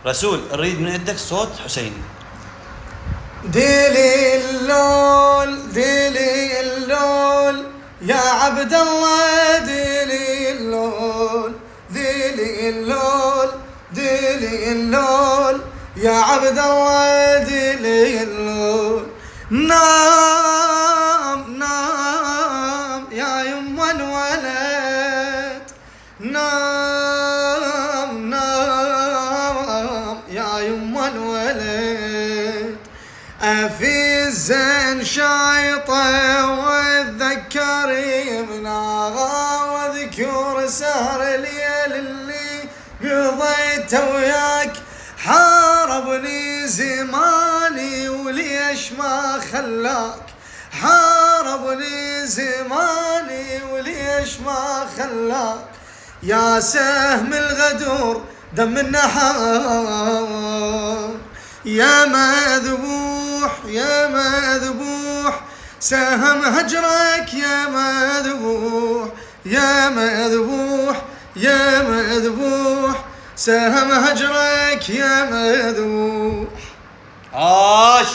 رسول نريد من عندك صوت حسين. ديلي اللول ديلي اللول يا عبد الله، ديلي اللول ديلي اللول ديلي اللول يا عبد الله، ديلي اللول. نام نام يا يما الولد، نام نام يا يما الولد. في الزين شايطه واتذكر يمناها، واذكر سهر الليل اللي قضيته وياك. حاربني زماني وليش ما خلاك، حاربني زماني وليش ما خلاك. يا سهم الغدور دم النحار، يا مذبوح يا مذبوح سهم هجرك، يا مذبوح يا مذبوح يا مذبوح سهم هجرك يا مذبوح. عاش.